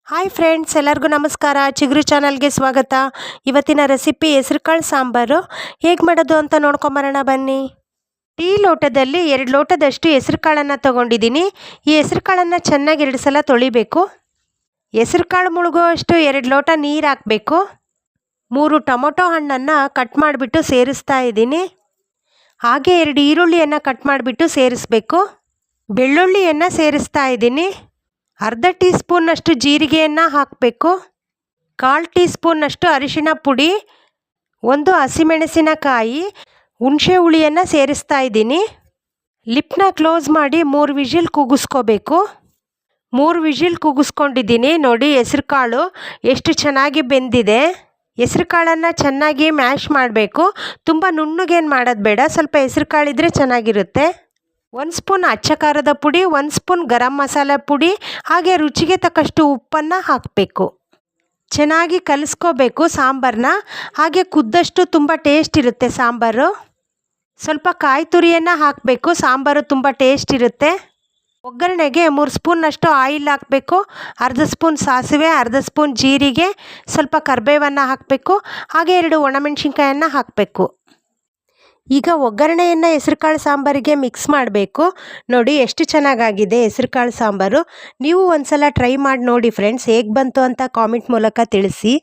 Hi friends, ಎಲ್ಲರಿಗೂ ನಮಸ್ಕಾರ. ಚಿಗುರು ಚಾನಲ್ಗೆ ಸ್ವಾಗತ. ಇವತ್ತಿನ ರೆಸಿಪಿ ಹೆಸರುಕಾಳು ಸಾಂಬಾರು ಹೇಗೆ ಮಾಡೋದು ಅಂತ ನೋಡ್ಕೊಂಬರೋಣ ಬನ್ನಿ. ಟೀ ಲೋಟದಲ್ಲಿ 2 ಲೋಟದಷ್ಟು ಹೆಸರುಕಾಳನ್ನು ತೊಗೊಂಡಿದ್ದೀನಿ. ಈ ಹೆಸರುಕಾಳನ್ನು ಚೆನ್ನಾಗಿ 2 ಸಲ ತೊಳಿಬೇಕು. ಹೆಸರುಕಾಳು ಮುಳುಗೋ ಅಷ್ಟು 2 ಲೋಟ ನೀರು ಹಾಕಬೇಕು. 3 ಟೊಮೊಟೊ ಹಣ್ಣನ್ನು ಕಟ್ ಮಾಡಿಬಿಟ್ಟು ಸೇರಿಸ್ತಾ ಇದ್ದೀನಿ. ಹಾಗೆ 2 ಈರುಳ್ಳಿಯನ್ನು ಕಟ್ ಮಾಡಿಬಿಟ್ಟು ಸೇರಿಸಬೇಕು. ಬೆಳ್ಳುಳ್ಳಿಯನ್ನು ಸೇರಿಸ್ತಾ ಇದ್ದೀನಿ. ಅರ್ಧ ಟೀ ಸ್ಪೂನ್ನಷ್ಟು ಜೀರಿಗೆಯನ್ನು ಹಾಕಬೇಕು. 1/4 ಟೀ ಸ್ಪೂನ್ನಷ್ಟು ಅರಿಶಿಣ ಪುಡಿ, 1 ಹಸಿಮೆಣಸಿನಕಾಯಿ, ಹುಣಸೆ ಹುಳಿಯನ್ನು ಸೇರಿಸ್ತಾ ಇದ್ದೀನಿ. ಲಿಪ್ನ ಕ್ಲೋಸ್ ಮಾಡಿ 3 ವಿಷಿಲ್ ಕೂಗಿಸ್ಕೋಬೇಕು. 3 ವಿಷಿಲ್ ಕೂಗಿಸ್ಕೊಂಡಿದ್ದೀನಿ. ನೋಡಿ ಹೆಸರುಕಾಳು ಎಷ್ಟು ಚೆನ್ನಾಗಿ ಬೆಂದಿದೆ. ಹೆಸರುಕಾಳನ್ನು ಚೆನ್ನಾಗಿ ಮ್ಯಾಶ್ ಮಾಡಬೇಕು. ತುಂಬ ನುಣ್ಣಗೇನು ಮಾಡೋದು ಬೇಡ, ಸ್ವಲ್ಪ ಹೆಸರುಕಾಳಿದ್ರೆ ಚೆನ್ನಾಗಿರುತ್ತೆ. 1 ಸ್ಪೂನ್ ಅಚ್ಚ ಖಾರದ ಪುಡಿ, 1 ಸ್ಪೂನ್ ಗರಂ ಮಸಾಲೆ ಪುಡಿ, ಹಾಗೆ ರುಚಿಗೆ ತಕ್ಕಷ್ಟು ಉಪ್ಪನ್ನು ಹಾಕಬೇಕು. ಚೆನ್ನಾಗಿ ಕಲಿಸ್ಕೋಬೇಕು ಸಾಂಬಾರನ್ನ. ಹಾಗೆ ಕುದ್ದಷ್ಟು ತುಂಬ ಟೇಸ್ಟ್ ಇರುತ್ತೆ ಸಾಂಬಾರು. ಸ್ವಲ್ಪ ಕಾಯಿ ತುರಿಯನ್ನು ಹಾಕಬೇಕು, ಸಾಂಬಾರು ತುಂಬ ಟೇಸ್ಟ್ ಇರುತ್ತೆ. ಒಗ್ಗರಣೆಗೆ 3 ಸ್ಪೂನ್ನಷ್ಟು ಆಯಿಲ್ ಹಾಕಬೇಕು. ಅರ್ಧ ಸ್ಪೂನ್ ಸಾಸಿವೆ, ಅರ್ಧ ಸ್ಪೂನ್ ಜೀರಿಗೆ, ಸ್ವಲ್ಪ ಕರಿಬೇವನ್ನು ಹಾಕಬೇಕು. ಹಾಗೆ 2 ಒಣಮೆಣಸಿನ್ಕಾಯನ್ನು ಹಾಕಬೇಕು. ಈಗ ಒಗ್ಗರಣೆಯನ್ನು ಹೆಸರುಕಾಳು ಸಾಂಬಾರಿಗೆ ಮಿಕ್ಸ್ ಮಾಡಬೇಕು. ನೋಡಿ ಎಷ್ಟು ಚೆನ್ನಾಗಾಗಿದೆ ಹೆಸರುಕಾಳು ಸಾಂಬಾರು. ನೀವು ಒಂದ್ಸಲ ಟ್ರೈ ಮಾಡಿ ನೋಡಿ ಫ್ರೆಂಡ್ಸ್, ಹೇಗೆ ಬಂತು ಅಂತ ಕಾಮೆಂಟ್ ಮೂಲಕ ತಿಳಿಸಿ.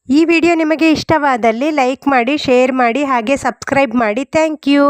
ಈ ವಿಡಿಯೋ ನಿಮಗೆ ಇಷ್ಟವಾದಲ್ಲಿ ಲೈಕ್ ಮಾಡಿ, ಶೇರ್ ಮಾಡಿ, ಹಾಗೆ ಸಬ್ಸ್ಕ್ರೈಬ್ ಮಾಡಿ. Thank you.